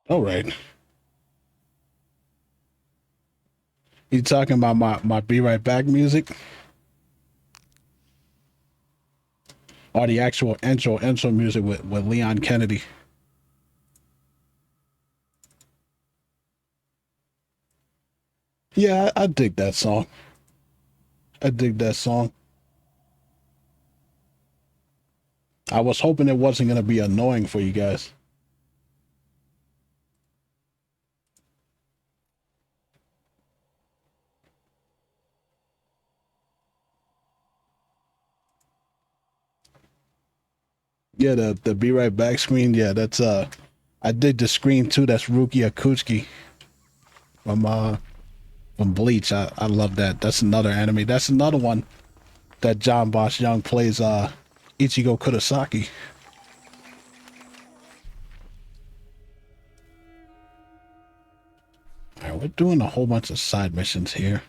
All right. You talking about my Be Right Back music or the actual intro music with Leon Kennedy? Yeah, I dig that song. I dig that song. I was hoping it wasn't gonna be annoying for you guys. Yeah, the Be Right Back screen. Yeah, that's I dig the screen too. That's Ruki Akuchi from Bleach. I love that. That's another anime. That's another one that John Bosch Young plays Ichigo Kurosaki. All right, we're doing a whole bunch of side missions here.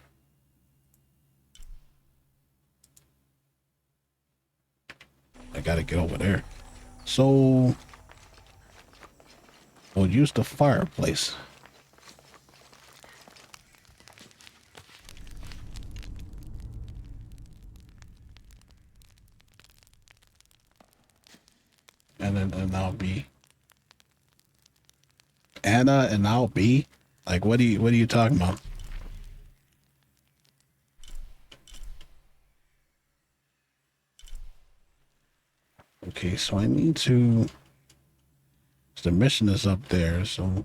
I gotta get over there. So we'll use the fireplace. And I'll be Anna and I'll be like what are you talking about? Okay, so I need to the mission is up there, so I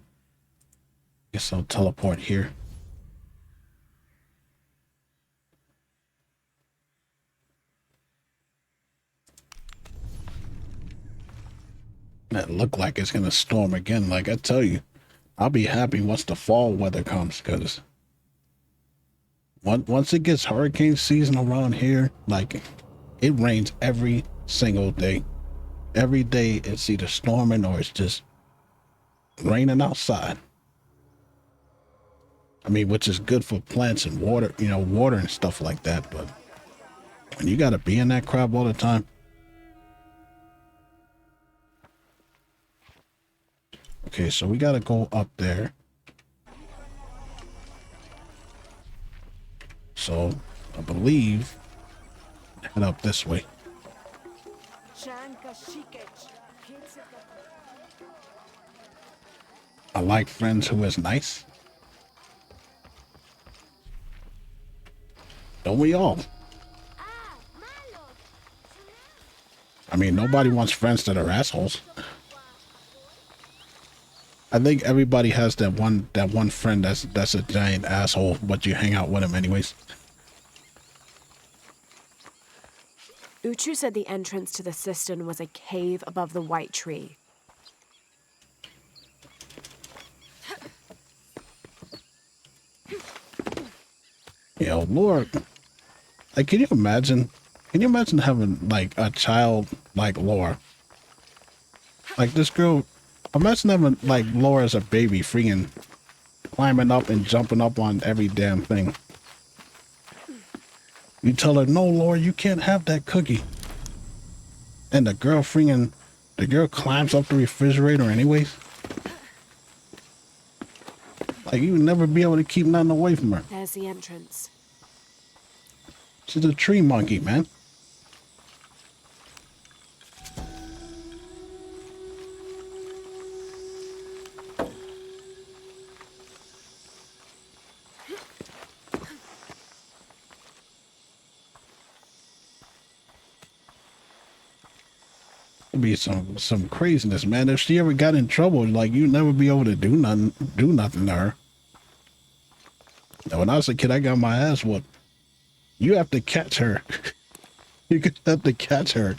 guess I'll teleport here. That look like it's gonna storm again. Like I tell you, I'll be happy once the fall weather comes, because once it gets hurricane season around here, like it rains every single day. Every day it's either storming or it's just raining outside. I mean, which is good for plants and water, water and stuff like that. But when you gotta be in that crap all the time. Okay, so we gotta go up there. So I believe head up this way. I like friends who is nice. Don't we all? I mean, nobody wants friends that are assholes. I think everybody has that one friend that's a giant asshole, but you hang out with him anyways. Uchu said the entrance to the cistern was a cave above the white tree. Lord, like, can you imagine? Can you imagine having like a child like Laura? Like this girl, imagine having like Laura as a baby, freaking climbing up and jumping up on every damn thing. You tell her, no, Laura, you can't have that cookie. And the girl climbs up the refrigerator anyways. Like, you would never be able to keep nothing away from her. There's the entrance. She's a tree monkey, man. It'd be some craziness, man. If she ever got in trouble, like, you'd never be able to do nothing to her. Now, when I was a kid, I got my ass whooped. You have to catch her. You could have to catch her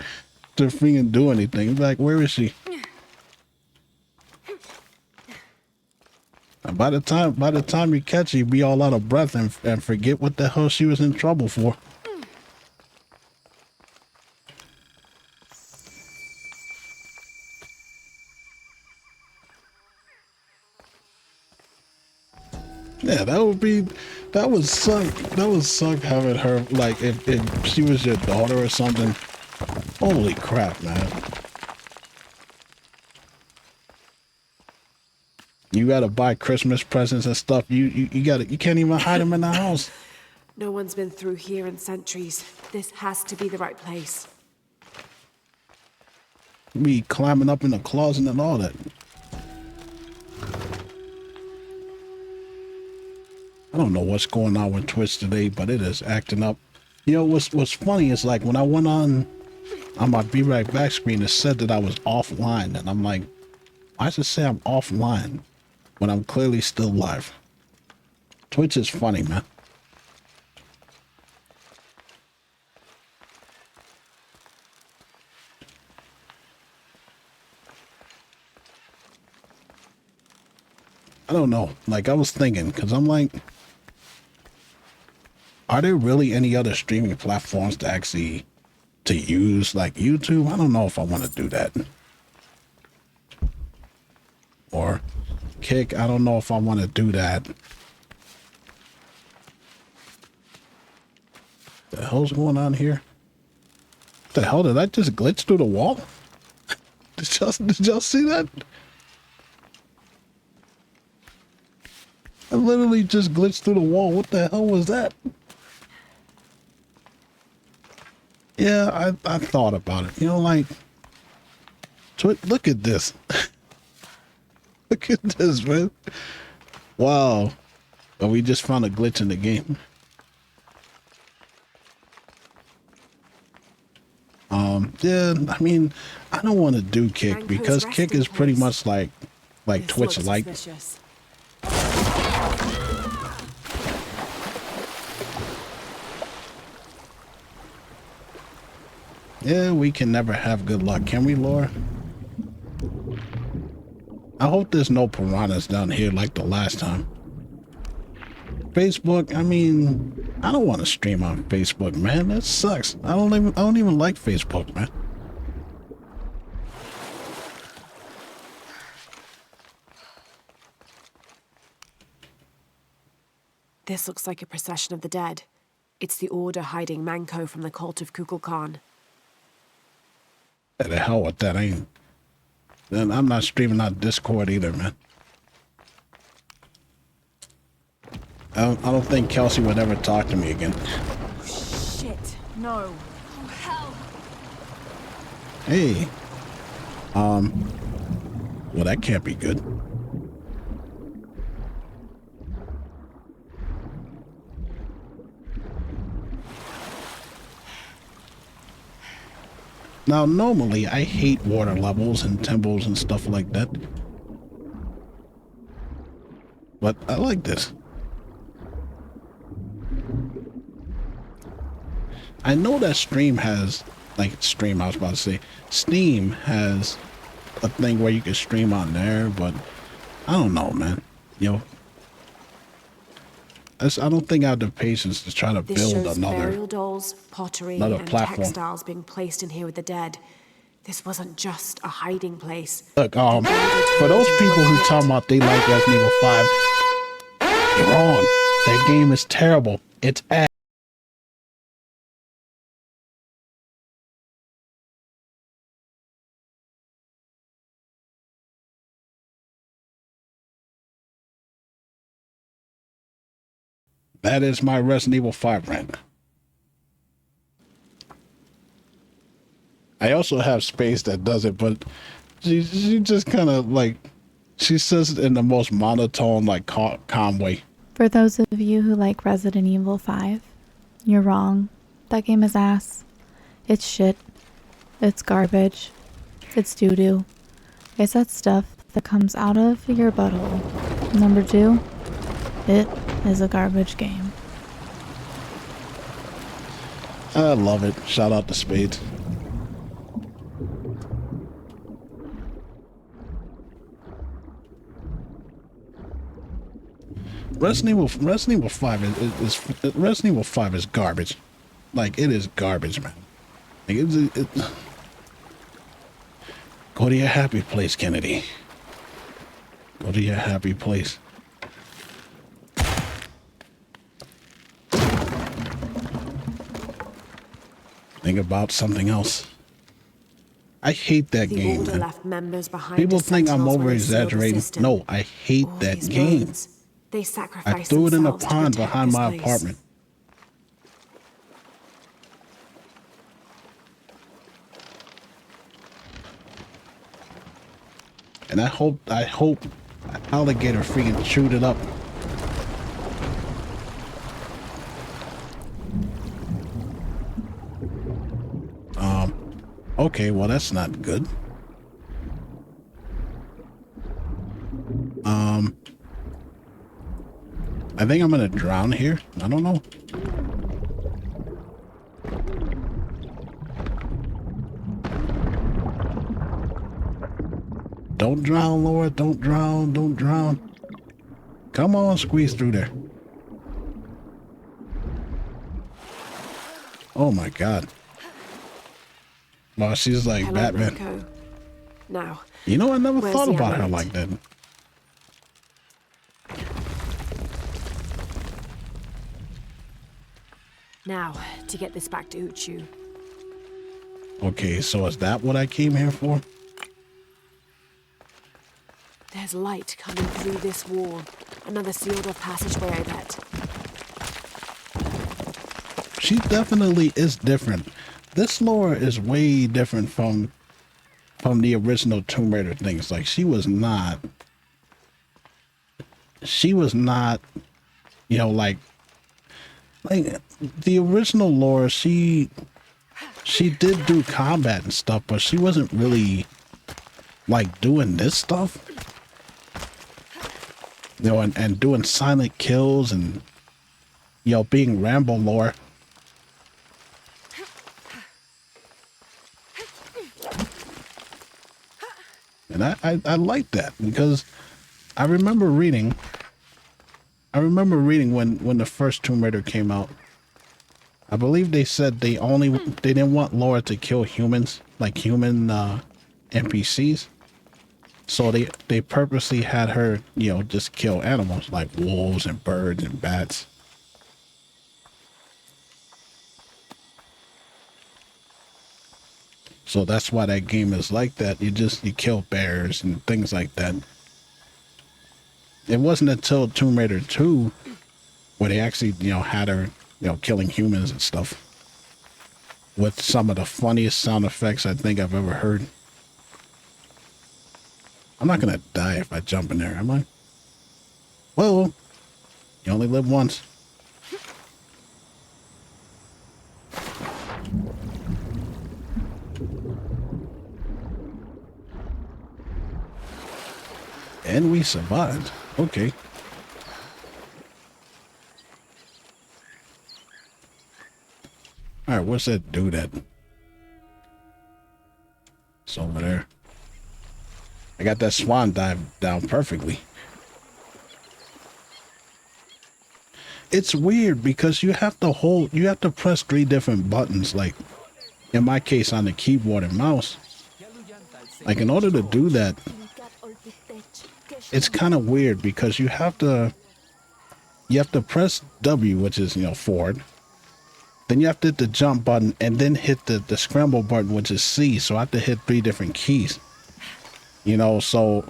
to freaking do anything. Like, where is she? And by the time you catch her, you be all out of breath and forget what the hell she was in trouble for. Yeah, that would suck having her, like, if she was your daughter or something. Holy crap, man. You gotta buy Christmas presents and stuff. You can't even hide them in the house. No one's been through here in centuries. This has to be the right place. Be climbing up in the closet and all that. I don't know what's going on with Twitch today, but it is acting up. You know what's funny is like when I went on my Be Right Back screen, it said that I was offline, and I'm like, why does it say I'm offline when I'm clearly still live? Twitch is funny, man. I don't know. Like I was thinking, because I'm like, are there really any other streaming platforms to use like YouTube? I don't know if I want to do that. Or Kick, I don't know if I want to do that. The hell's going on here? What the hell, did I just glitch through the wall? Did y'all see that? I literally just glitched through the wall. What the hell was that? Yeah, I thought about it. You know, like, look at this. Look at this, man. Wow. But we just found a glitch in the game. Yeah, I mean, I don't want to do Kick because Kick is pretty much like Twitch like. Yeah, we can never have good luck, can we, Laura? I hope there's no piranhas down here like the last time. Facebook, I mean, I don't want to stream on Facebook, man. That sucks. I don't even like Facebook, man. This looks like a procession of the dead. It's the Order hiding Manko from the cult of Kukulkan. The hell with that, then I'm not streaming on Discord either, man. I don't think Kelsey would ever talk to me again. Shit, no. Oh, hell. Hey. Well, that can't be good. Now, normally, I hate water levels and temples and stuff like that. But I like this. I know that Steam has a thing where you can stream on there, but I don't know, man. You know, I don't think I have the patience to try to build burial dolls, pottery, and platform. Textiles being placed in here with the dead. This wasn't just a hiding place. Look, for those people who talk about they like Resident Evil 5, you're wrong. That game is terrible. It's ass. That is my Resident Evil 5 rank. I also have Space that does it, but she just kind of like, she says it in the most monotone, like calm way. For those of you who like Resident Evil 5, you're wrong. That game is ass. It's shit. It's garbage. It's doo-doo. It's that stuff that comes out of your butthole. Number 2, it is a garbage game. I love it. Shout out to Spades. Resident Evil 5 is Resident Evil 5 is garbage. Like, it is garbage, man. Like, go to your happy place, Kennedy. Go to your happy place. Think about something else. I hate that The game, Order man. left members behind. People as think I'm sentinels when over they sealed the exaggerating. cistern. No, I hate All that these game. bones, they I sacrificed threw it in a themselves to pond protect behind this my place. apartment. And I hope an alligator freaking chewed it up. Okay, well that's not good. I think I'm gonna drown here. I don't know. Don't drown, Laura. Don't drown. Don't drown. Come on, squeeze through there. Oh my God. Well, she's like Hello, Batman. Marco. Now, You know, I never Where's thought the about her amulet? like that. now, to get this back to Uchu. Okay, so is that what I came here for? There's light coming through this wall. Another sealed off passageway, I bet. She definitely is different. This Laura is way different from the original Tomb Raider things. Like she was not, you know, like the original Laura, she did do combat and stuff, but she wasn't really like doing this stuff. You know, and doing silent kills and, you know, being Rambo Laura. And I like that because I remember reading when the first Tomb Raider came out. I believe they said they didn't want Laura to kill humans, like human NPCs. So they purposely had her, you know, just kill animals like wolves and birds and bats. So that's why that game is like that. You kill bears and things like that. It wasn't until Tomb Raider 2 where they actually, you know, had her, you know, killing humans and stuff with some of the funniest sound effects I think I've ever heard. I'm not gonna die if I jump in there, am I? Well, you only live once. And we survived. Okay. Alright, what's that dude at? It's over there. I got that swan dive down perfectly. It's weird because you have to press 3 different buttons, like in my case on the keyboard and mouse. Like in order to do that, it's kind of weird because you have to press W, which is, you know, forward. Then you have to hit the jump button and then hit the scramble button, which is C. So I have to hit 3 different keys. You know, so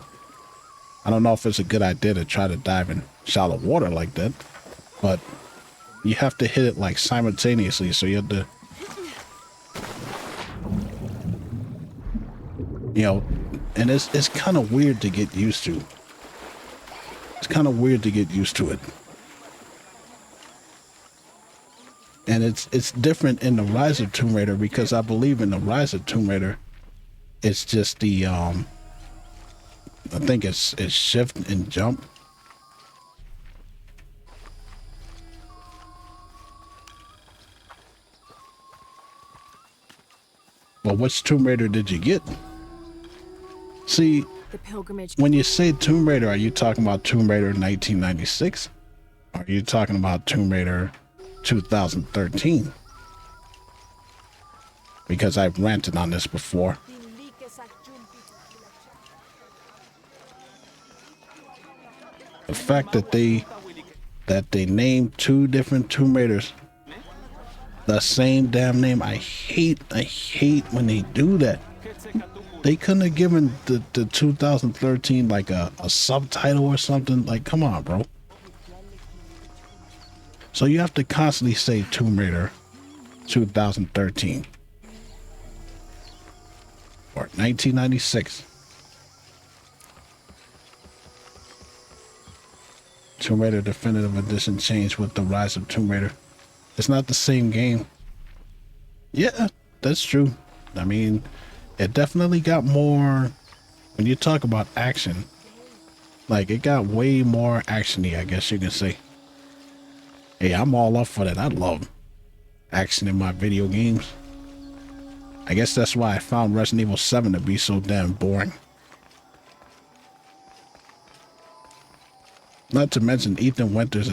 I don't know if it's a good idea to try to dive in shallow water like that, but you have to hit it like simultaneously. So you have to, you know, and it's kind of weird to get used to. It's kind of weird to get used to it. And it's different in the Rise of Tomb Raider because I believe in the Rise of Tomb Raider, it's just the I think it's shift and jump. Well, which Tomb Raider did you get? See, The pilgrimage. when you say Tomb Raider, are you talking about Tomb Raider 1996? Or are you talking about Tomb Raider 2013? Because I've ranted on this before. The fact that they named 2 different Tomb Raiders the same damn name, I hate when they do that. They couldn't have given the 2013 like a subtitle or something. Like, come on, bro. So you have to constantly say Tomb Raider 2013 or 1996. Tomb Raider Definitive Edition changed with the Rise of Tomb Raider. It's not the same game. Yeah, that's true. I mean, it definitely got more, when you talk about action, like it got way more actiony, I guess you can say. Hey, I'm all up for that. I love action in my video games. I guess that's why I found Resident Evil 7 to be so damn boring. Not to mention Ethan Winters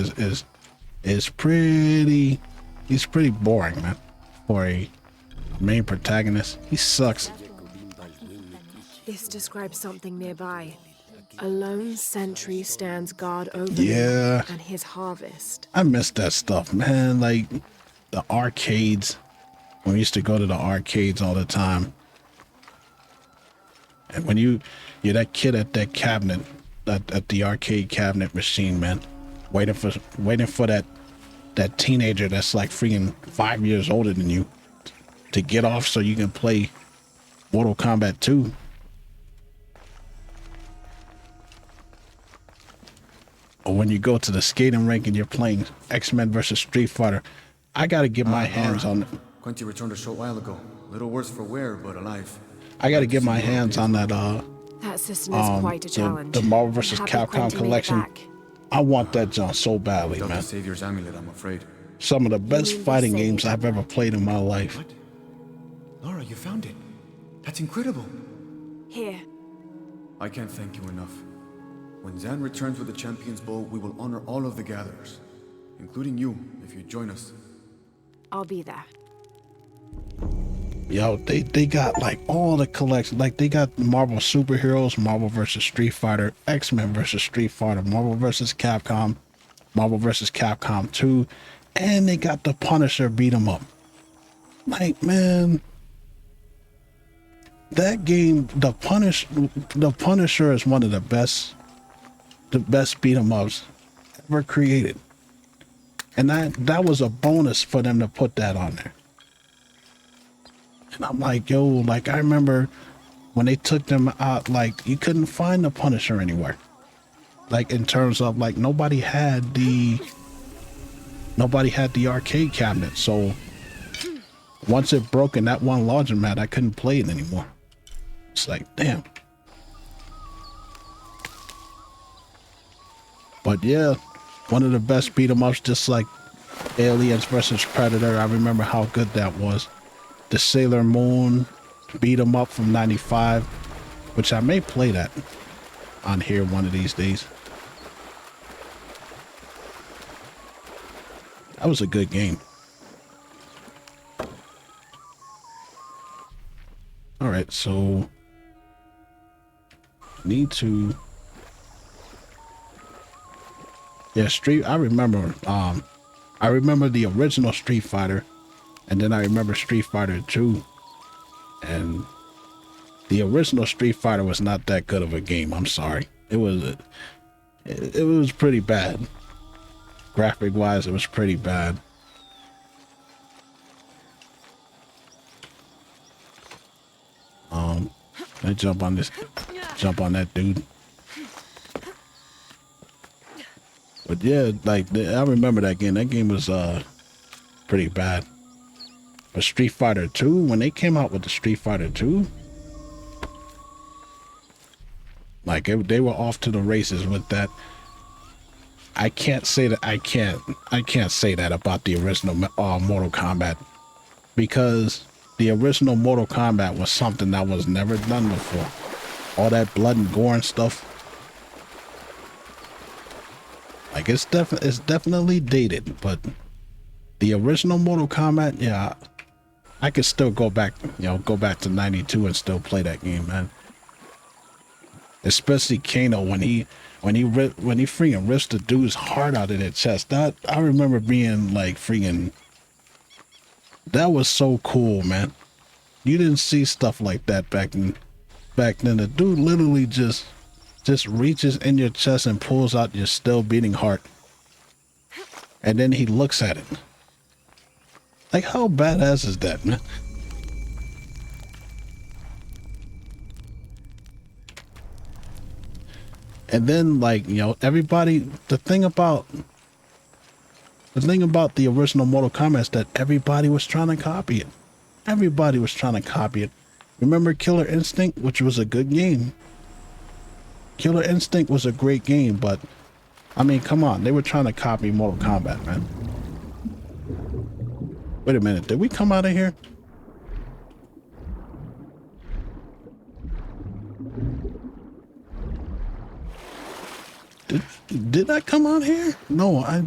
is pretty, he's pretty boring, man, for a main protagonist. He sucks. This describes something nearby. A lone sentry stands guard over him Yeah. and his harvest. I miss that stuff, man. Like the arcades. When we used to go to the arcades all the time. And when you're that kid at that cabinet, at the arcade cabinet machine, man, waiting for that teenager that's like freaking 5 years older than you to get off so you can play Mortal Kombat 2. Or when you go to the skating rink and you're playing X-Men versus Street Fighter, I gotta get my hands on. Quincy returned a short while ago. Little worse for wear, but alive. I gotta get my hands on that. That system is quite a challenge. The Marvel vs. Happy Capcom Quentin made it collection. back. I want that junk so badly, Without man. the Savior's amulet, I'm afraid. Some of the best mean the fighting Savior? games I've ever played in my life. What? Laura, you found it. That's incredible. Here, I can't thank you enough. When Zan returns with the Champion's Bow, we will honor all of the gatherers, including you, if you join us. I'll be there. Yo, they got like all the collections. Like they got Marvel superheroes, Marvel vs. Street Fighter, X-Men vs. Street Fighter, Marvel vs. Capcom, Marvel vs. Capcom 2, and they got the Punisher beat 'em up. Like, man, that game, the Punisher is one of the best beat 'em ups ever created. And that was a bonus for them to put that on there. And I'm like, yo, like I remember when they took them out, like you couldn't find the Punisher anywhere. Like in terms of like nobody had the arcade cabinet. So once it broke in that one laundromat, I couldn't play it anymore. It's like, damn. But yeah, one of the best beat 'em ups, just like Aliens versus Predator. I remember how good that was. The Sailor Moon beat 'em up from '95, which I may play that on here one of these days. That was a good game. All right, so need to. Yeah, I remember the original Street Fighter, and then I remember Street Fighter 2. And the original Street Fighter was not that good of a game. I'm sorry. It was pretty bad. Graphic wise, it was pretty bad. I jump on that dude. But yeah, like I remember that game. That game was pretty bad. But Street Fighter 2, when they came out with the Street Fighter 2, like they were off to the races with that. I can't say that I can't say that about the original Mortal Kombat, because the original Mortal Kombat was something that was never done before. All that blood and gore and stuff. Like it's definitely dated, but the original Mortal Kombat, yeah, I could still go back to '92 and still play that game, man. Especially Kano when he freaking ripped the dude's heart out of their chest. That I remember being like freaking. That was so cool, man. You didn't see stuff like that back in back then. The dude literally just reaches in your chest and pulls out your still beating heart. And then he looks at it. Like, how badass is that, man? And then, like, you know, everybody, the thing about the original Mortal Kombat is that everybody was trying to copy it. Everybody was trying to copy it. Remember Killer Instinct, which was a good game? Killer Instinct was a great game, but I mean, come on, they were trying to copy Mortal Kombat, man. Wait a minute, did we come out of here? Did I come out here? No, I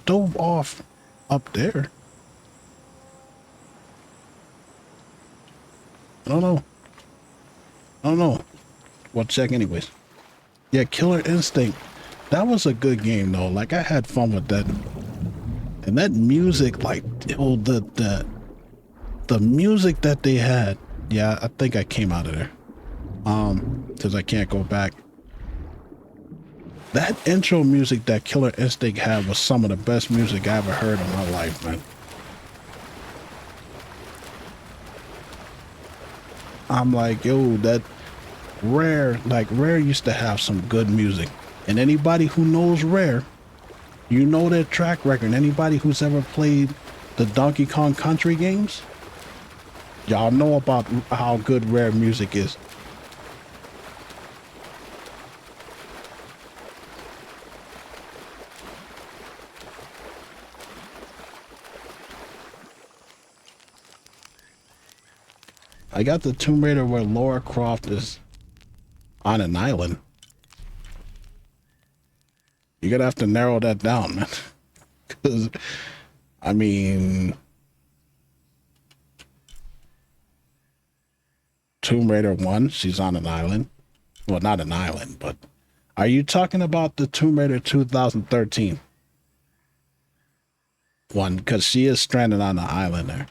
dove off up there. I don't know. We'll check anyways. Yeah, Killer Instinct. That was a good game though. Like, I had fun with that. And that music, like, oh, the music that they had. Yeah, I think I came out of there. Because I can't go back. That intro music that Killer Instinct had was some of the best music I ever heard in my life, man. I'm like, yo, that Rare used to have some good music. And anybody who knows Rare, you know their track record. Anybody who's ever played the Donkey Kong Country games, y'all know about how good Rare music is. I got the Tomb Raider where Lara Croft is on an island. You're gonna have to narrow that down, man. Because, I mean, Tomb Raider 1, she's on an island. Well, not an island, but are you talking about the Tomb Raider 2013 one? Because she is stranded on an island there.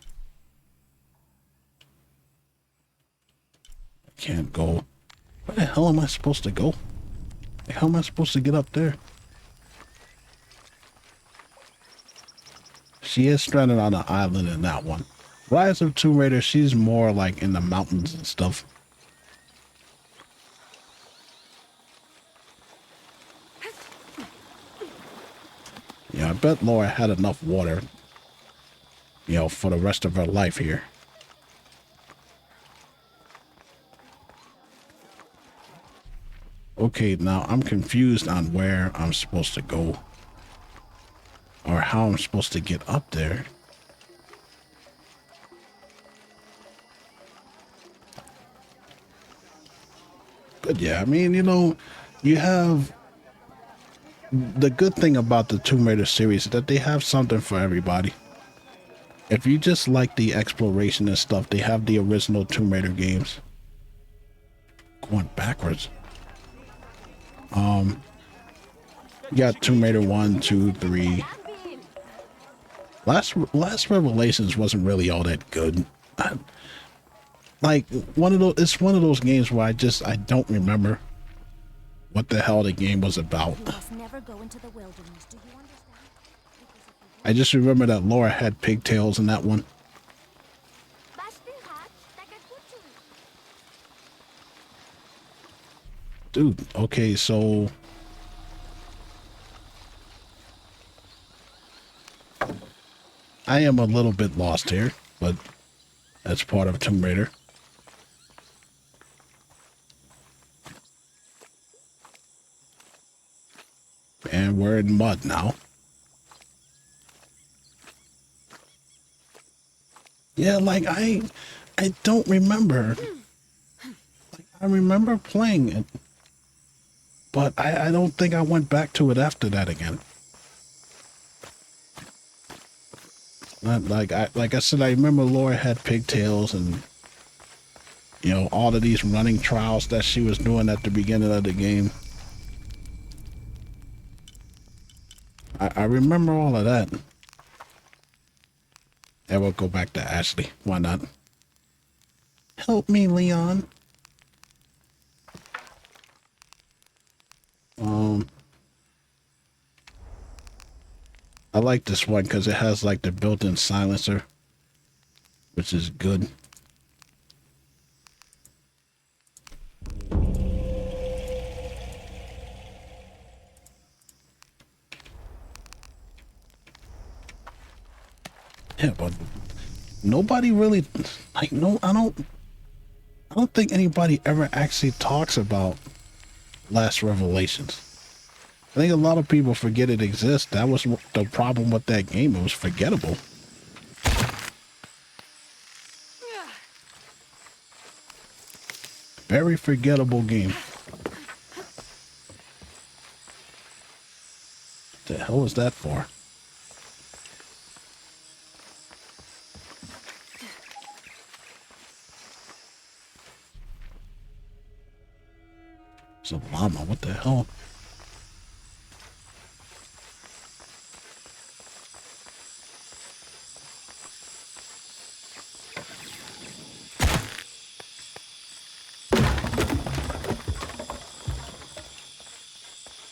Can't go. Where the hell am I supposed to go? How am I supposed to get up there? She is stranded on an island in that one. Rise of Tomb Raider, she's more like in the mountains and stuff. Yeah, I bet Lara had enough water, you know, for the rest of her life here. Okay, now I'm confused on where I'm supposed to go. Or how I'm supposed to get up there. But yeah, I mean, you know, you have... The good thing about the Tomb Raider series is that they have something for everybody. If you just like the exploration and stuff, they have the original Tomb Raider games. Going backwards. You got Tomb Raider 1, 2, 3. Last Revelations wasn't really all that good. Like, it's one of those games where I don't remember what the hell the game was about. I just remember that Lara had pigtails in that one. Dude, okay, so... I am a little bit lost here, but that's part of Tomb Raider. And we're in mud now. Yeah, like, I don't remember. Like, I remember playing it. But I don't think I went back to it after that again. Like I said, I remember Lara had pigtails and, you know, all of these running trials that she was doing at the beginning of the game. I remember all of that. And we'll go back to Ashley. Why not? Help me, Leon. I like this one because it has like the built-in silencer, which is good. Yeah, but nobody really like I don't think anybody ever actually talks about Last Revelations. I think a lot of people forget it exists. That was the problem with that game. It was forgettable. Very forgettable game. The hell was that for? It's a llama. What the hell?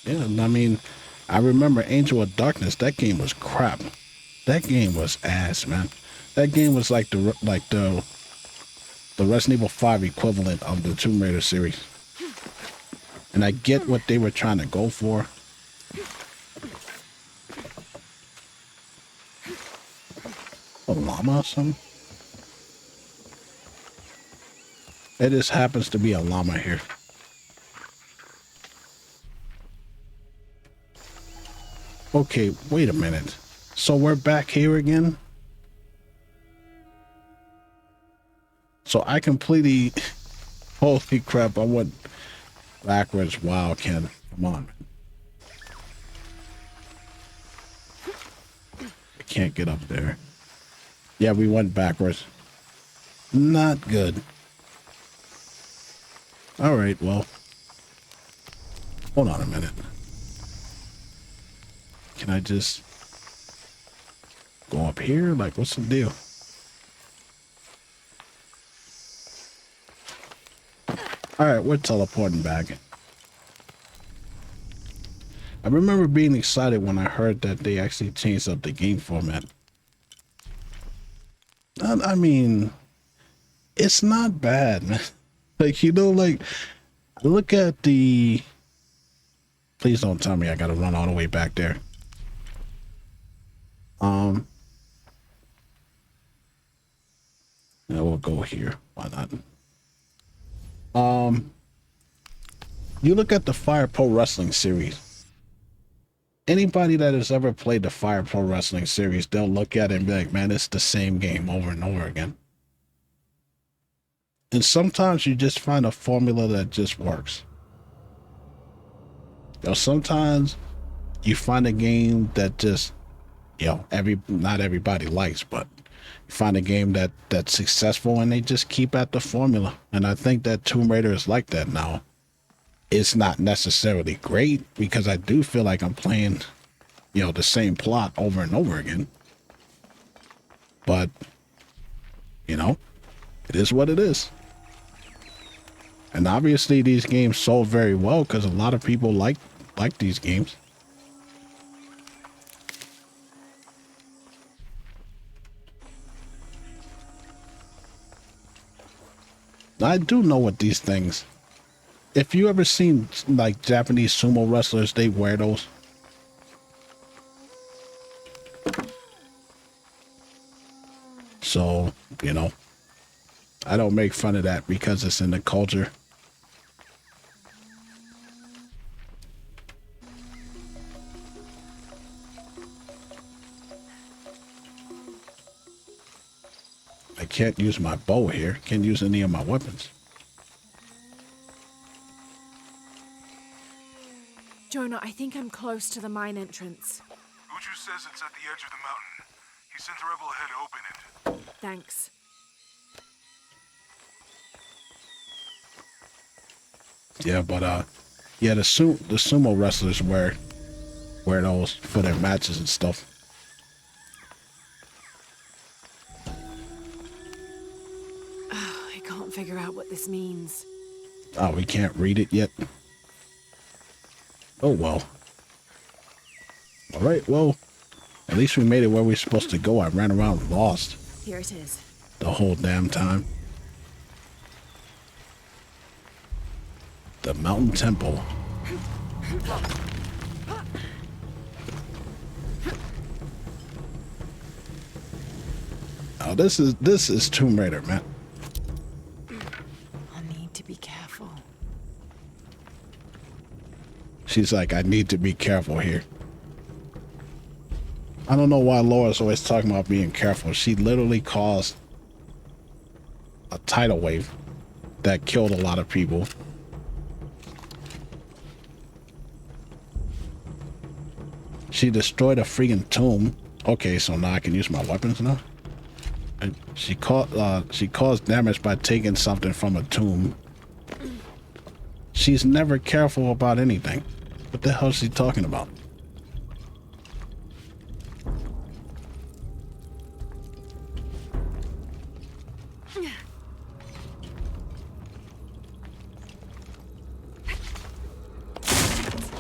Yeah, I mean, I remember Angel of Darkness. That game was crap. That game was ass, man. That game was like the Resident Evil 5 equivalent of the Tomb Raider series. And I get what they were trying to go for. A llama or something? It just happens to be a llama here. Okay, wait a minute. So we're back here again? So I completely... Holy crap, I went backwards. Wow, Ken. Come on. I can't get up there. Yeah, we went backwards. Not good. Alright, well. Hold on a minute. Can I just go up here? Like, what's the deal? Alright, we're teleporting back. I remember being excited when I heard that they actually changed up the game format. I mean, it's not bad, man. Like, you know, like, look at the... Please don't tell me I gotta run all the way back there. Yeah, we'll go here. Why not? You look at the Fire Pro Wrestling series. Anybody that has ever played the Fire Pro Wrestling series, they'll look at it and be like, man, it's the same game over and over again. And sometimes you just find a formula that just works. You know, sometimes you find a game that just, you know, not everybody likes, but you find a game that's successful and they just keep at the formula. And I think that Tomb Raider is like that now. It's not necessarily great because I do feel like I'm playing, you know, the same plot over and over again. But, you know, it is what it is. And obviously these games sold very well because a lot of people like these games. I do know what these things... If you ever seen like Japanese sumo wrestlers, they wear those. So, you know, I don't make fun of that because it's in the culture. I can't use my bow here. Can't use any of my weapons. Jonah, I think I'm close to the mine entrance. Uchu says it's at the edge of the mountain. He sent a rebel ahead to open it. Thanks. Yeah, but yeah, the sumo wrestlers wear those for their matches and stuff. I can't figure out what this means. Oh, we can't read it yet. Oh, well. All right, well, at least we made it where we're supposed to go. I ran around lost Here it is. the whole damn time. The Mountain Temple. Oh, this is Tomb Raider, man. I'll need to be careful. She's like, I need to be careful here. I don't know why Laura's always talking about being careful. She literally caused a tidal wave that killed a lot of people. She destroyed a freaking tomb. Okay, so now I can use my weapons now. And she caused damage by taking something from a tomb. She's never careful about anything. What the hell is she talking about?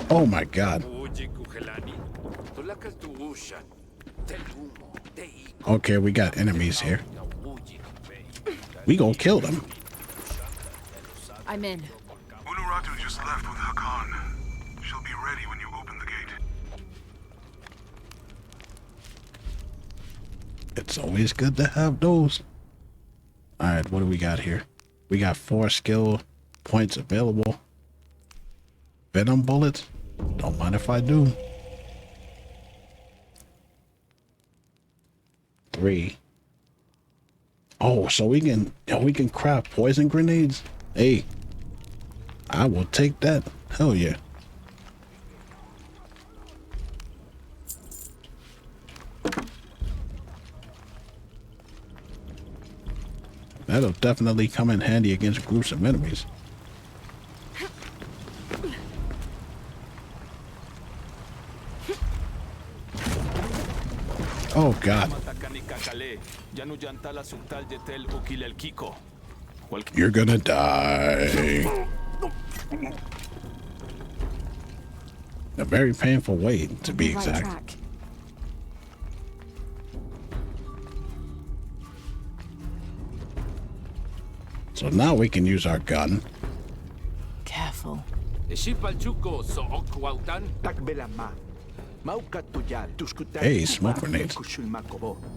Oh my God. Okay, we got enemies here. We gonna kill them. I'm in. Unuratu just left with Hakan. She'll be ready when you open the gate. It's always good to have those. Alright, what do we got here? We got 4 skill points available. Venom bullets? Don't mind if I do. 3. Oh, so we can craft poison grenades? Hey, I will take that. Hell yeah. That'll definitely come in handy against groups of enemies. Oh God. You're gonna die. A very painful way, to be Right exact. track. So now we can use our gun. Careful. Hey, smoke grenades.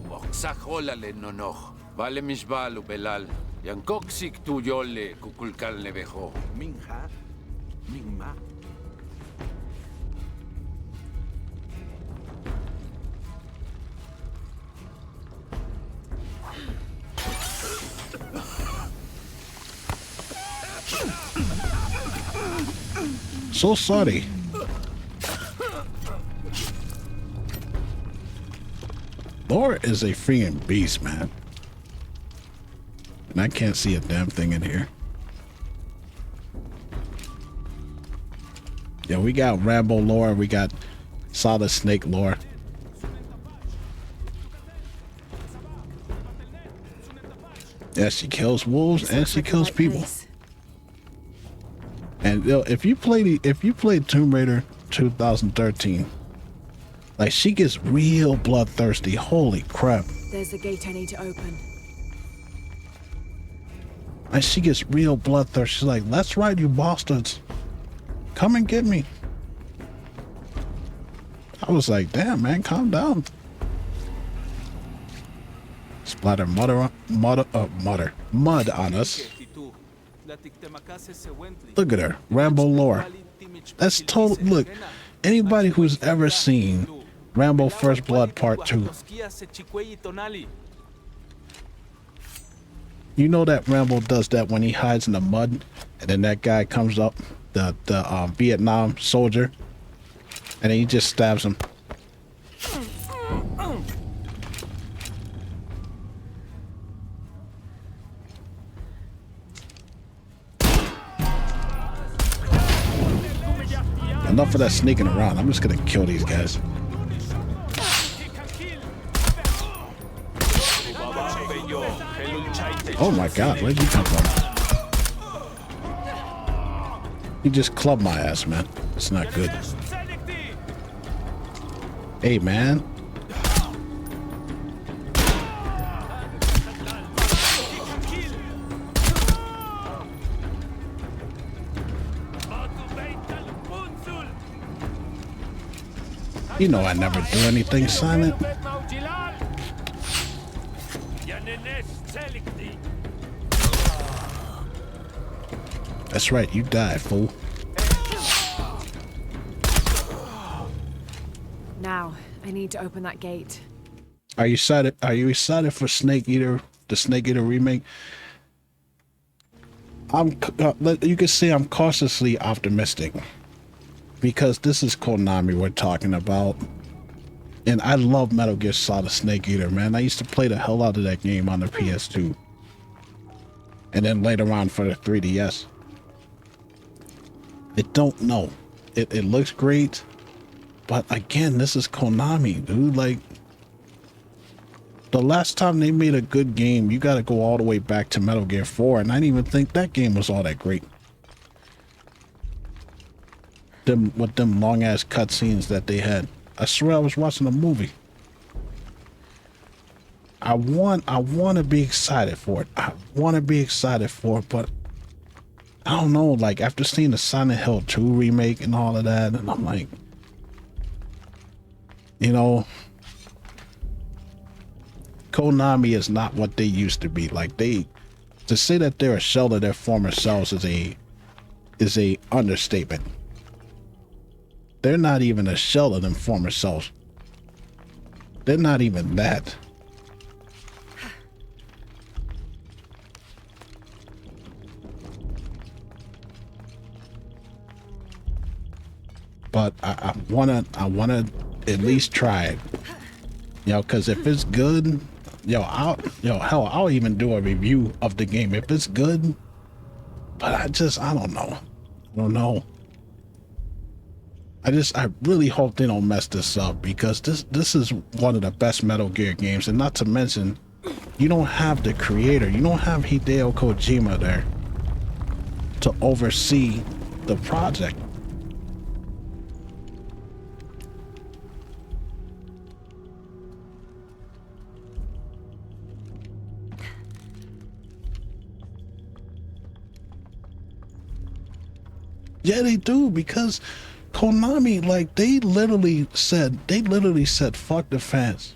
Oxajolale nonoch. Vale misbalu belal. Yankoksik tuyole kukulkal nevejo. Minja, Mingma. So sorry. Laura is a freaking beast, man. And I can't see a damn thing in here. Yeah, we got Rambo Laura. We got Solid Snake Laura. Yeah, she kills wolves This and looks she like the kills right people. place. And if you played Tomb Raider 2013, like she gets real bloodthirsty. Holy crap! There's the gate I need to open. And she gets real bloodthirsty. She's like, "That's right, you bastards, come and get me." I was like, "Damn, man, calm down." Splatter mud on us. Look at her, Rambo Laura. That's total. Look, anybody who's ever seen Rambo First Blood Part 2, you know that Rambo does that when he hides in the mud, and then that guy comes up, the Vietnam soldier, and then he just stabs him. Enough of that sneaking around. I'm just gonna kill these guys. Oh my God, where did you come from? He just clubbed my ass, man. It's not good. Hey, man. You know I never do anything silent. That's right, you die, fool. Now, I need to open that gate. Are you excited? Are you excited for Snake Eater, the Snake Eater remake? You can see I'm cautiously optimistic because this is Konami we're talking about, and I love Metal Gear Solid Snake Eater, man. I used to play the hell out of that game on the PS2, and then later on for the 3DS. I don't know. It looks great, but again, this is Konami, dude. Like, the last time they made a good game, you got to go all the way back to Metal Gear 4, and I didn't even think that game was all that great. With them long ass cutscenes that they had. I swear I was watching a movie. I want to be excited for it. I want to be excited for it, but I don't know, like after seeing the Silent Hill 2 remake and all of that, and I'm like, you know, Konami is not what they used to be. Like, to say that they're a shell of their former selves is a understatement. They're not even a shell of them former selves. They're not even that. But I wanna at least try it. You know, cause if it's good, hell, I'll even do a review of the game if it's good. But I don't know. I don't know. I really hope they don't mess this up, because this is one of the best Metal Gear games, and not to mention, you don't have the creator, you don't have Hideo Kojima there to oversee the project. Yeah, they do, because Konami, like, they literally said fuck the fans,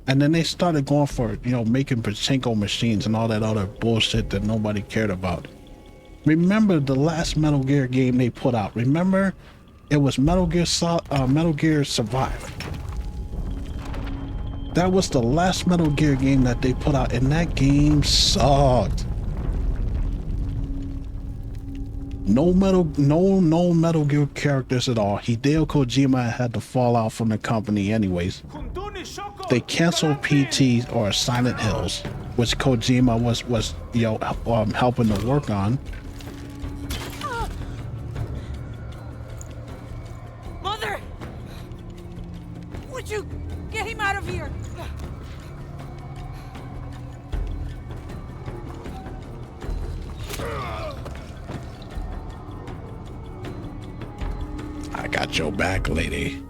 and then they started going for, you know, making pachinko machines and all that other bullshit that nobody cared about. Remember the last Metal Gear game they put out? Remember, it was Metal Gear Survive. That was the last Metal Gear game that they put out, and that game sucked. No Metal Gear characters at all. Hideo Kojima had to fall out from the company anyways. They canceled PT or Silent Hills, which Kojima was helping to work on. Mother! Would you get him out of here? I got your back, lady.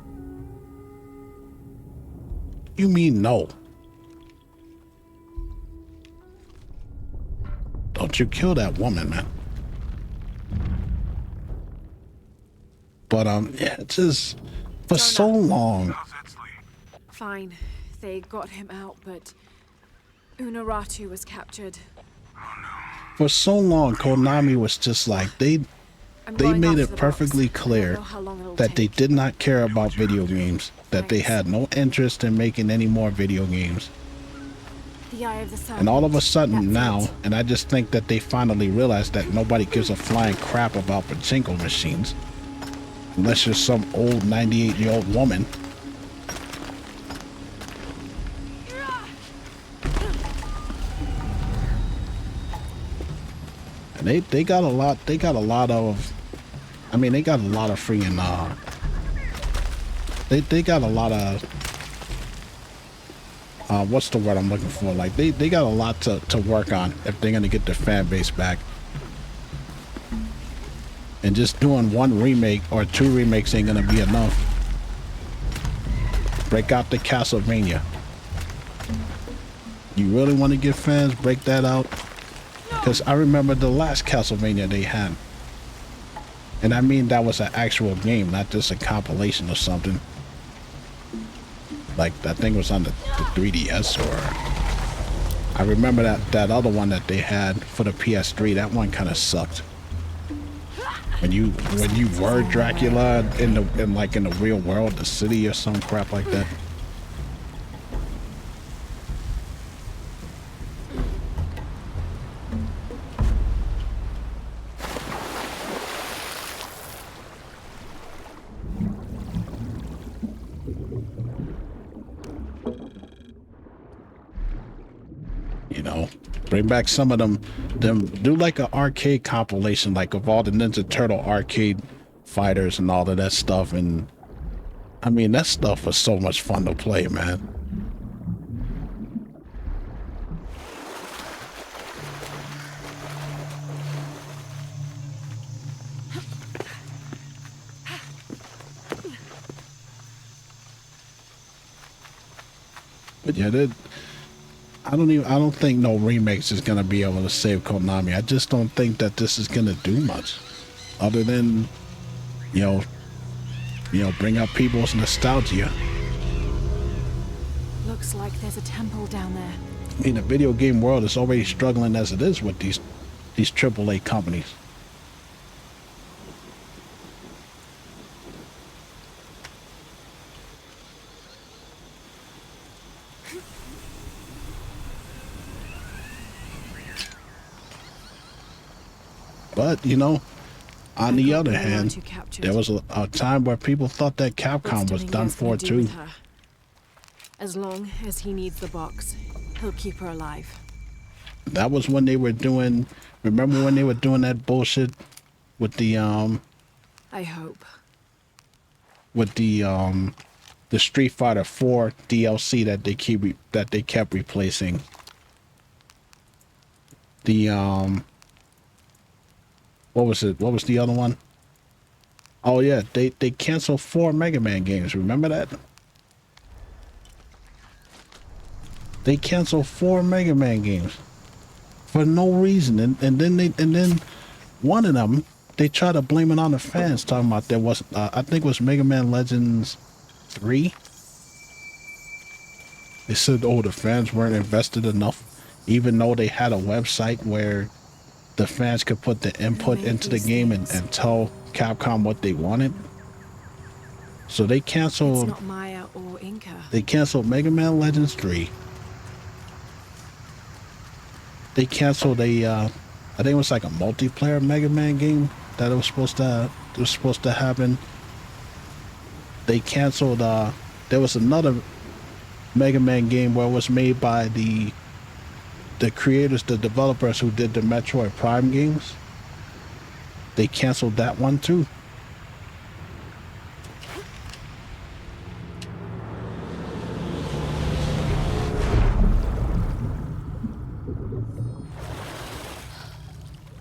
You mean no? Don't you kill that woman, man. But yeah, it's just for so long. Fine, they got him out, but Unuratu was captured. For so long, Konami was just like, they made it perfectly clear that they did not care about video games, that they had no interest in making any more video games. And all of a sudden now, and I just think that they finally realized that nobody gives a flying crap about pachinko machines, unless you're some old 98-year-old woman. And they got a lot of, I mean, they got a lot of freaking, they got a lot of, what's the word I'm looking for? Like, they got a lot to work on if they're going to get their fan base back. And just doing one remake or two remakes ain't gonna be enough. Break out the Castlevania. You really want to get fans, break that out. Because I remember the last Castlevania they had. And I mean that was an actual game, not just a compilation or something. Like that thing was on the 3DS or... I remember that other one that they had for the PS3, that one kind of sucked. When you were Dracula in the real world, the city or some crap like that. You know, bring back some of them do like an arcade compilation, like of all the Ninja Turtle arcade fighters and all of that stuff. And I mean, that stuff was so much fun to play, man. But yeah, I don't think no remakes is gonna be able to save Konami. I just don't think that this is gonna do much, other than, you know, bring up people's nostalgia. Looks like there's a temple down there. I mean, the video game world is already struggling as it is with these AAA companies. But, you know, on the other hand, there was a time where people thought that Capcom was done for too. As long as he needs the box, he'll keep her alive. That was when they were doing, remember when they were doing that bullshit with the I hope. with the Street Fighter 4 DLC that they kept replacing. The what was it? What was the other one? Oh yeah, they canceled 4 Mega Man games. Remember that? They canceled 4 Mega Man games for no reason, and then one of them they tried to blame it on the fans, talking about there was I think it was Mega Man Legends 3. They said, oh, the fans weren't invested enough, even though they had a website where the fans could put the input into the game and tell Capcom what they wanted. So they canceled. It's not Maya or Inca. They canceled Mega Man Legends 3. They canceled I think it was like a multiplayer Mega Man game that it was supposed to happen. They canceled. There was another Mega Man game where it was made by the creators, the developers who did the Metroid Prime games. They canceled that one too.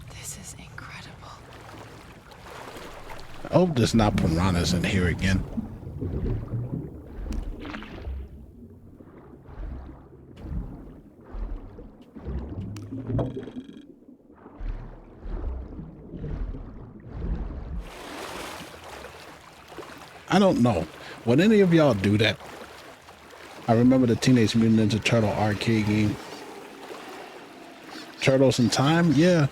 This is incredible. I hope there's not piranhas in here again. I don't know. Would any of y'all do that? I remember the Teenage Mutant Ninja Turtle arcade game. Turtles in Time? Yeah.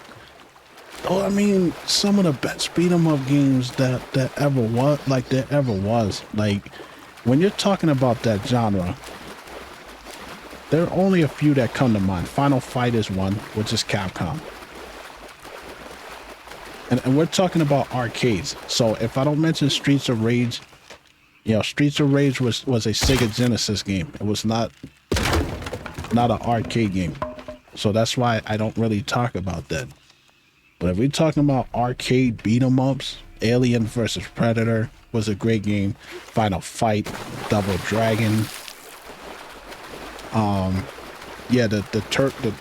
Oh, I mean, some of the best beat 'em up games that ever was, like there ever was. Like, when you're talking about that genre, there are only a few that come to mind. Final Fight is one, which is Capcom. And we're talking about arcades. So if I don't mention Streets of Rage, you know, Streets of Rage was a Sega Genesis game. It was not an arcade game. So that's why I don't really talk about that. But if we're talking about arcade beat 'em ups, Alien vs. Predator was a great game. Final Fight, Double Dragon. Yeah, the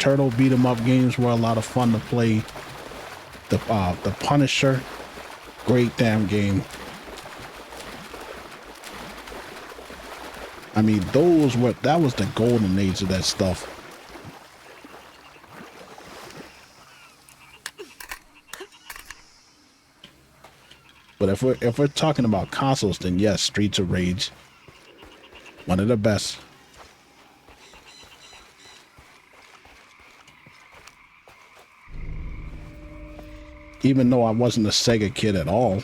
turtle beat 'em up games were a lot of fun to play. The Punisher Great damn game. I mean, that was the golden age of that stuff. But if we're talking about consoles, then yes, Streets of Rage, one of the best. Even though I wasn't a Sega kid at all,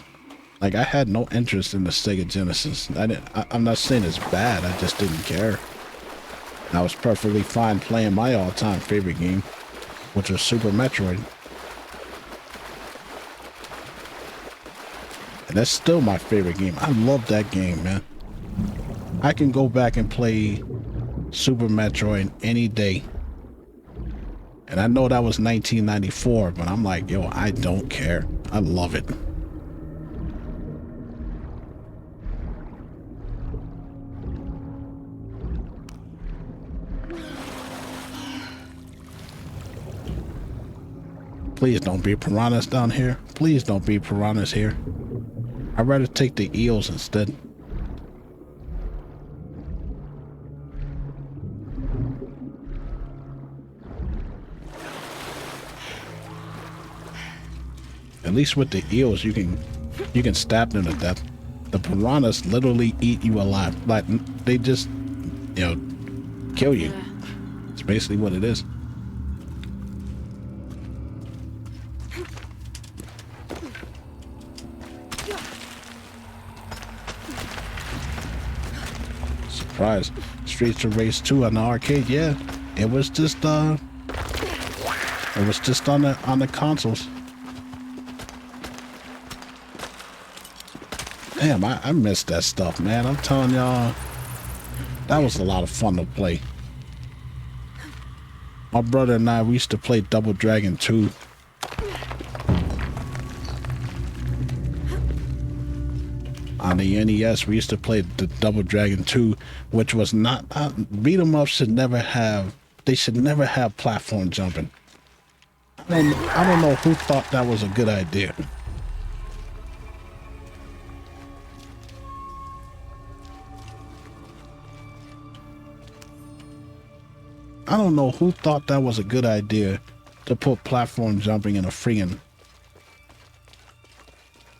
like I had no interest in the Sega Genesis. I'm not saying it's bad. I just didn't care. I was perfectly fine playing my all-time favorite game, which was Super Metroid. And that's still my favorite game. I love that game, man. I can go back and play Super Metroid any day. And I know that was 1994, but I'm like, yo, I don't care. I love it. Please don't be piranhas down here. Please don't be piranhas here. I'd rather take the eels instead. At least with the eels, you can stab them to death. The piranhas literally eat you alive. Like they just, you know, kill you. It's basically what it is. Surprise. Streets of Rage 2 on the arcade, yeah. It was just on the consoles. Damn, I missed that stuff, man. I'm telling y'all, that was a lot of fun to play. My brother and I, we used to play Double Dragon 2. On the NES, we used to play the Double Dragon 2, which was not... beat 'em ups should never have... They should never have platform jumping. I don't know who thought that was a good idea. I don't know who thought that was a good idea to put platform jumping in a freaking...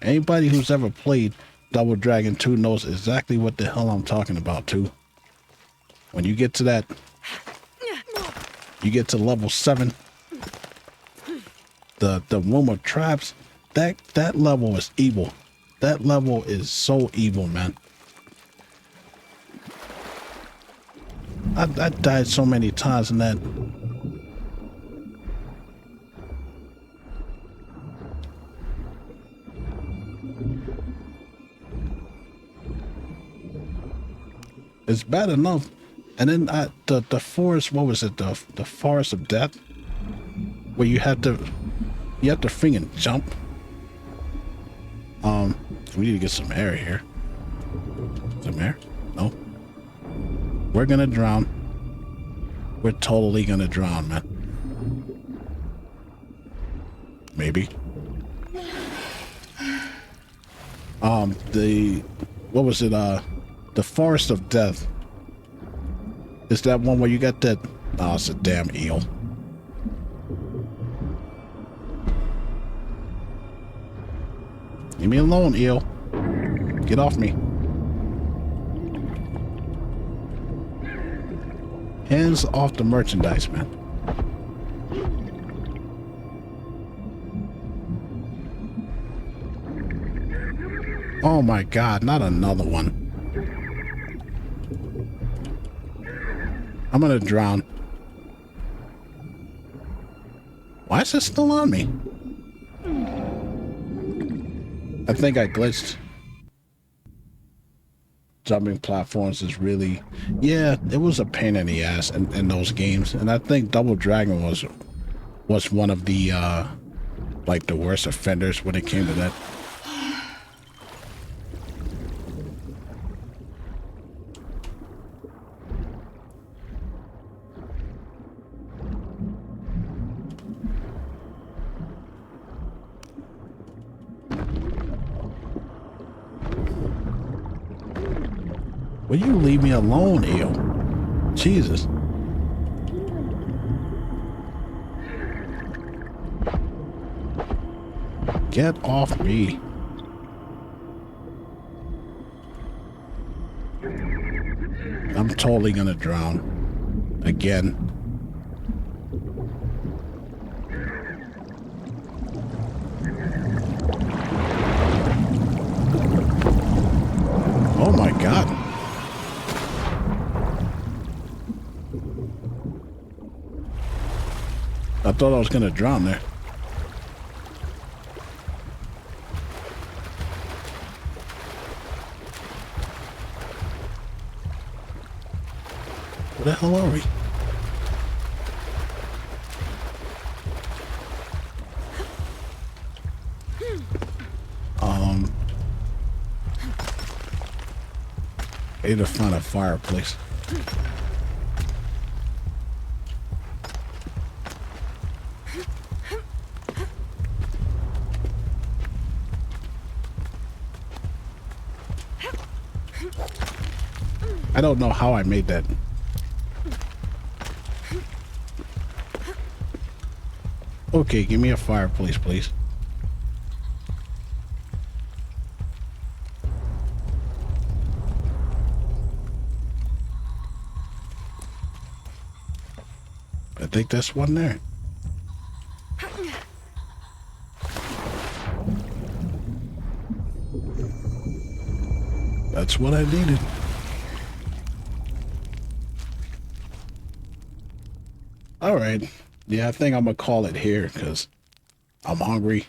Anybody who's ever played Double Dragon 2 knows exactly what the hell I'm talking about, too. When you get to that... You get to level 7. The Room of Traps, that level is evil. That level is so evil, man. I died so many times in that. It's bad enough. And then the forest, what was it? The Forest of Death, where you have to freaking jump. We need to get some air here. Some air? No. We're gonna drown. We're totally gonna drown, man. Maybe. What was it? The Forest of Death. Is that one where you got that? Oh, it's a damn eel. Leave me alone, eel. Get off me. Hands off the merchandise, man. Oh my God, not another one. I'm gonna drown. Why is it still on me? I think I glitched. Jumping platforms is really... Yeah, it was a pain in the ass in those games. And I think Double Dragon was one of the, like, the worst offenders when it came to that. Will you leave me alone, Ew? Jesus. Get off me. I'm totally gonna drown. Again. Oh my God. I thought I was gonna drown there. Where the hell are we? I need to find a fireplace. I don't know how I made that. Okay, give me a fireplace, please. I think that's one there. That's what I needed. All right. Yeah, I think I'm gonna call it here because I'm hungry.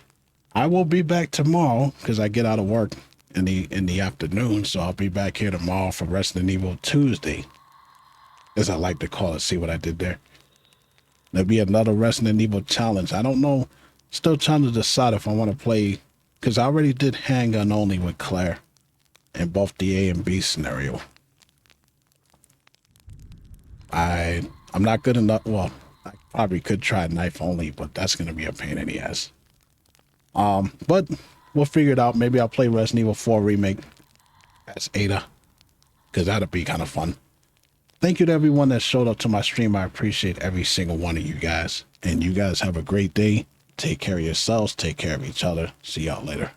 I will be back tomorrow because I get out of work in the afternoon, so I'll be back here tomorrow for Resident Evil Tuesday, as I like to call it. See what I did there? There'll be another Resident Evil challenge. I don't know. Still trying to decide if I want to play, because I already did handgun only with Claire in both the A and B scenario. I'm not good enough. Well, I probably could try knife only, but that's going to be a pain in the ass. But we'll figure it out. Maybe I'll play Resident Evil 4 Remake as Ada, because that'll be kind of fun. Thank you to everyone that showed up to my stream. I appreciate every single one of you guys. And you guys have a great day. Take care of yourselves. Take care of each other. See y'all later.